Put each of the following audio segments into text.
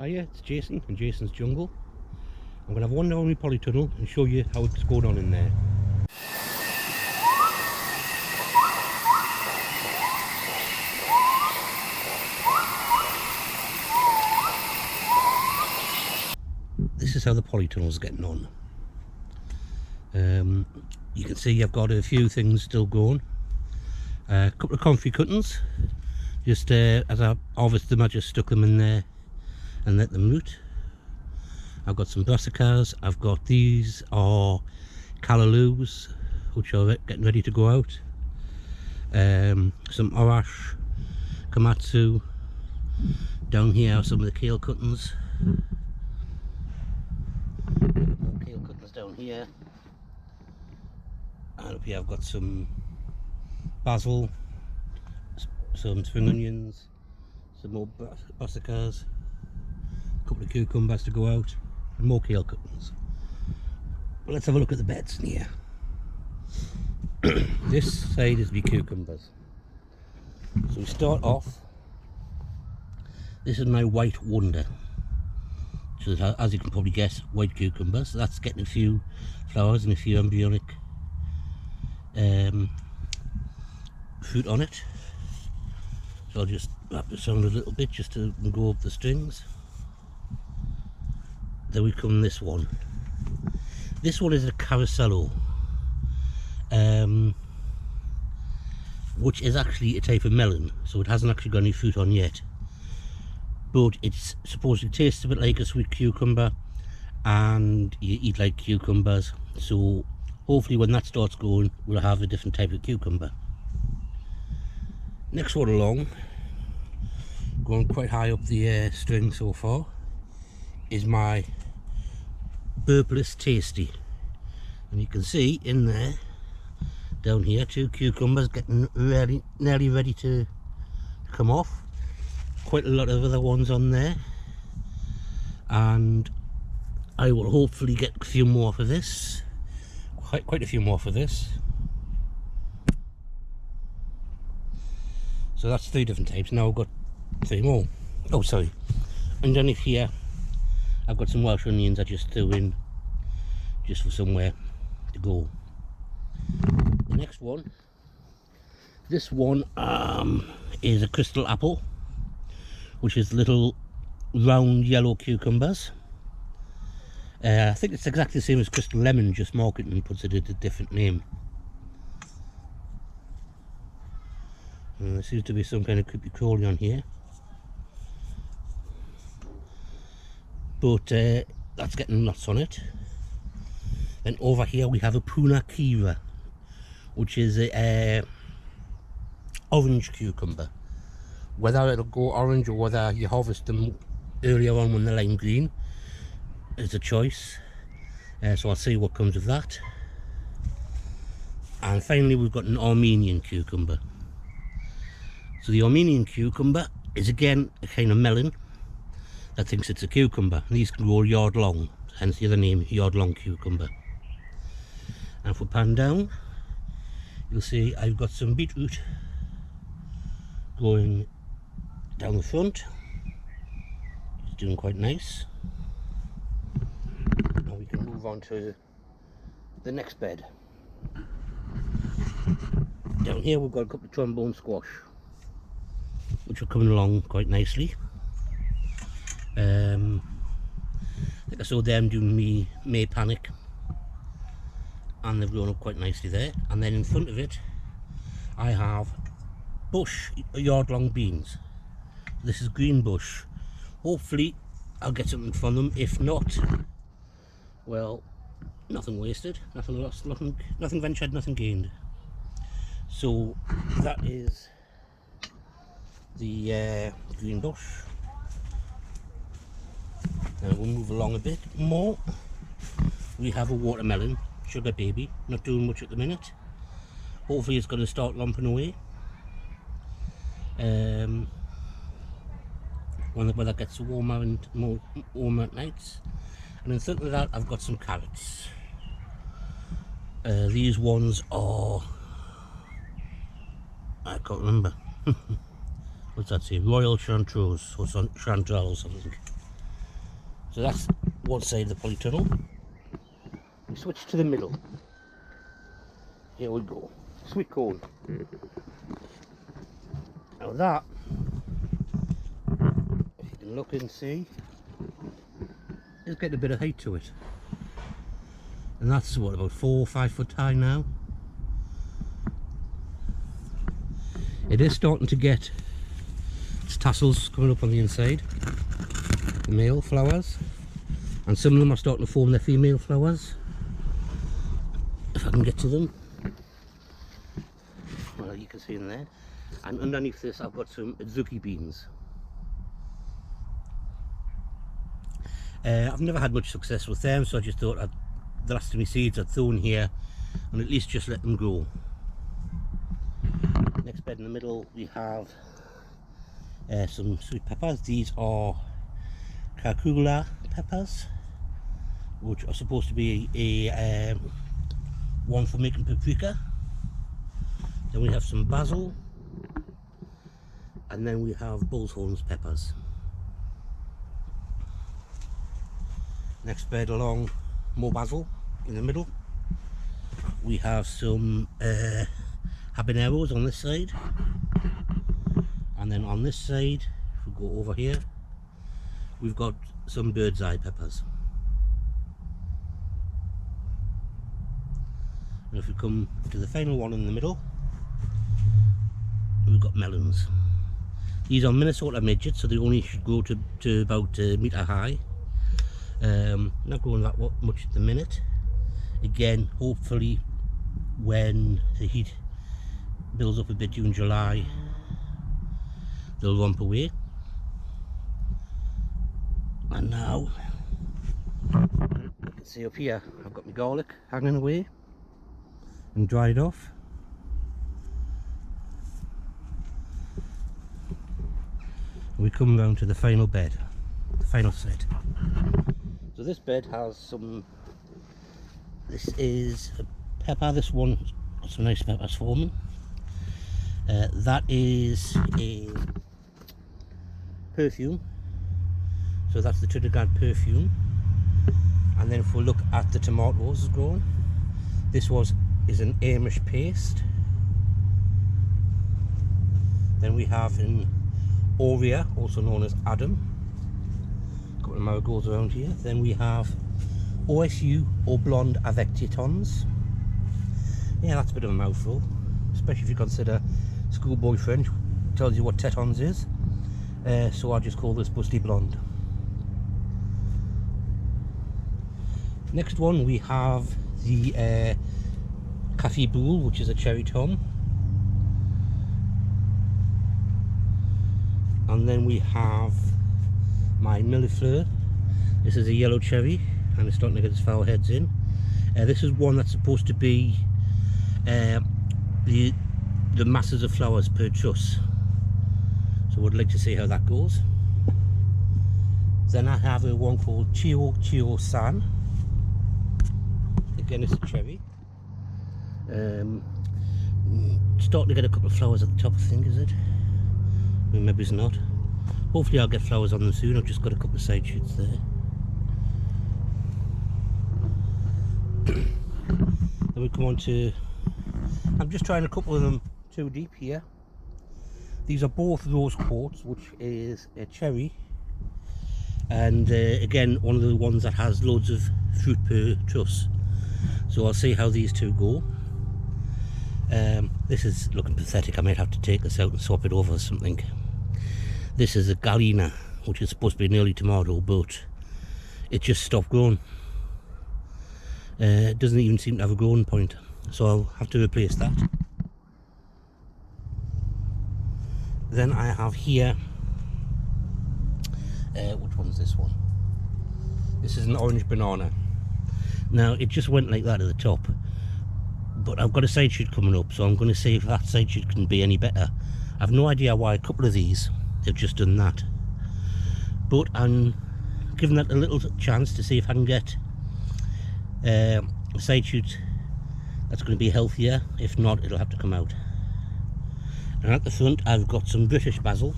Hiya, it's Jason from Jason's Jungle. I'm going to have a wander around my polytunnel and show you how it's going on in there. This is how the polytunnel's getting on. You can see I've got a few things still going. A couple of comfrey cuttings. Just as I harvested them, I just stuck them in there and let them root. I've got some brassicas. I've got these are callalooes, which are getting ready to go out. Some orash, komatsu. Down here are some of the kale cuttings. More kale cuttings down here. And up here I've got some basil, some spring onions, some more brassicas, a couple of cucumbers to go out, and more kale cuttings. But let's have a look at the beds in here. This side is the cucumbers. So we start off. This is my white wonder. So as you can probably guess, white cucumbers. So that's getting a few flowers and a few embryonic fruit on it. So I'll just wrap this around a little bit just to go up the strings. Then we come this one. This one is a caracello, which is actually a type of melon, so it hasn't actually got any fruit on yet. But it's supposedly tastes a bit like a sweet cucumber, and you eat like cucumbers. So hopefully when that starts going, we'll have a different type of cucumber. Next one along, going quite high up the string so far, is my Burpless Tasty. And you can see in there, down here, 2 cucumbers getting nearly ready to come off. Quite a lot of other ones on there. And I will hopefully get a few more for this. Quite a few more for this. So that's 3 different types. Now I've got 3 more. Oh, sorry. Underneath here, I've got some Welsh onions I just threw in, just for somewhere to go. The next one, this one is a crystal apple, which is little round yellow cucumbers. I think it's exactly the same as crystal lemon, just marketing puts it at a different name. There seems to be some kind of creepy crawly on here, but that's getting lots on it. And over here we have a Puna Kira, which is a orange cucumber. Whether it'll go orange or whether you harvest them earlier on when they're lime green is a choice. So I'll see what comes of that. And finally we've got an Armenian cucumber. So the Armenian cucumber is again a kind of melon that thinks it's a cucumber. And these can grow yard long, hence the other name, yard long cucumber. And if we pan down, you'll see I've got some beetroot going down the front. It's doing quite nice. Now we can move on to the next bed. Down here we've got a couple of trombone squash, which are coming along quite nicely. I think I saw them doing me May Panic, and they've grown up quite nicely there. And then in front of it I have bush yard long beans. This is green bush. Hopefully I'll get something from them. If not, well, nothing wasted, nothing lost, nothing ventured, nothing gained. So that is the green bush. Now we'll move along a bit more. We have a watermelon, sugar baby, not doing much at the minute. Hopefully it's going to start lumping away when the weather gets warmer and more warmer at nights. And in front of that I've got some carrots. These ones are, I can't remember. What's that say? Royal Chanteuse or Chanterelles, I think. So that's one side of the polytunnel. We switch to the middle. Here we go. Sweet corn. Now that, if you can look and see, is getting a bit of height to it. And that's what, about 4 or 5 foot high now. It is starting to get its tassels coming up on the inside, the male flowers, and some of them are starting to form their female flowers. If I can get to them. Well, you can see in there. And underneath this I've got some azuki beans. I've never had much success with them, so I just thought the last of my seeds I'd throw in here and at least just let them grow. Next bed in the middle we have some sweet peppers. These are Kakula peppers, which are supposed to be a one for making paprika. Then we have some basil, and then we have bull's horns peppers. Next bed along, more basil in the middle. We have some habaneros on this side, and then on this side, if we go over here, we've got some bird's eye peppers. And if we come to the final one in the middle, we've got melons. These are Minnesota midgets, so they only should grow to about a metre high. Not growing that much at the minute. Again, hopefully when the heat builds up a bit June, July, they'll romp away. And now, you can see up here, I've got my garlic hanging away and dried off. We come down to the final bed, the final set. So this bed has some, this is a pepper, this one got some nice peppers forming. That is a perfume, so that's the Trinidad perfume. And then if we look at the tomatoes growing, this is an Amish paste. Then we have an Aurea, also known as Adam. A couple of marigolds around here. Then we have OSU or Blonde avec Tétons. Yeah, that's a bit of a mouthful, especially if you consider schoolboy French tells you what Tétons is. So I'll just call this Busty Blonde. Next one we have the Café Boule, which is a cherry tom. And then we have my Millefleur. This is a yellow cherry and it's starting to get its flower heads in. This is one that's supposed to be the masses of flowers per truss. So we'd like to see how that goes. Then I have a one called Chio Chio San. Again, it's a cherry. Starting to get a couple of flowers at the top, I think, is it? Maybe it's not. Hopefully I'll get flowers on them soon. I've just got a couple of side shoots there. Then we come on to, I'm just trying a couple of them too deep here. These are both rose quartz, which is a cherry, and again one of the ones that has loads of fruit per truss. So I'll see how these two go. This is looking pathetic. I might have to take this out and swap it over or something. This is a Galena, which is supposed to be an early tomato, but it just stopped growing. It doesn't even seem to have a growing point, so I'll have to replace that. Then I have here, which one's this one? This is an orange banana. Now it just went like that at the top, but I've got a side shoot coming up, so I'm going to see if that side shoot can be any better. I've no idea why a couple of these have just done that, but I'm giving that a little chance to see if I can get a side shoot that's going to be healthier. If not, it'll have to come out. And at the front I've got some British basil.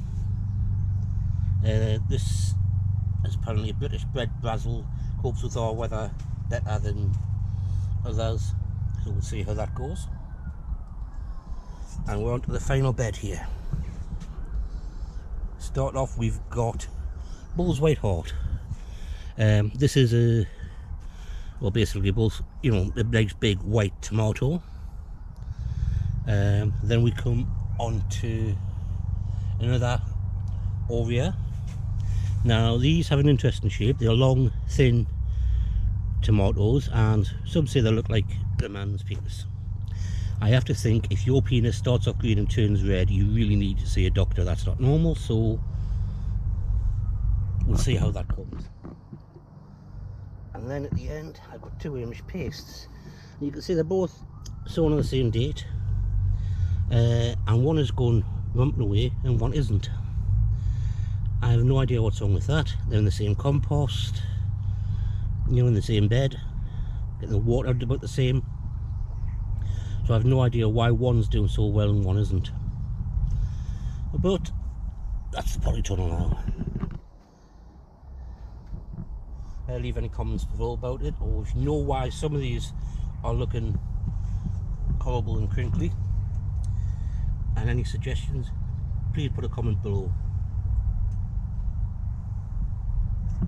This as apparently British bred basil copes with our weather better than others, so we'll see how that goes. And we're on to the final bed here. Start off, we've got Bull's White Heart. This is a, well, basically Bull's, you know, a nice big white tomato. Then we come on to another Oria. Now these have an interesting shape. They're long, thin tomatoes, and some say they look like a man's penis. I have to think, if your penis starts off green and turns red, you really need to see a doctor. That's not normal, so we'll see how that comes. And then at the end, I've got two Amish pastes. And you can see they're both sewn on the same date, and one is going rumping away and one isn't. I have no idea what's wrong with that. They're in the same compost, you know, in the same bed, getting the water out about the same. So I have no idea why one's doing so well and one isn't. But that's the Polytunnel now. Leave any comments below about it, or if you know why some of these are looking horrible and crinkly, and any suggestions, please put a comment below.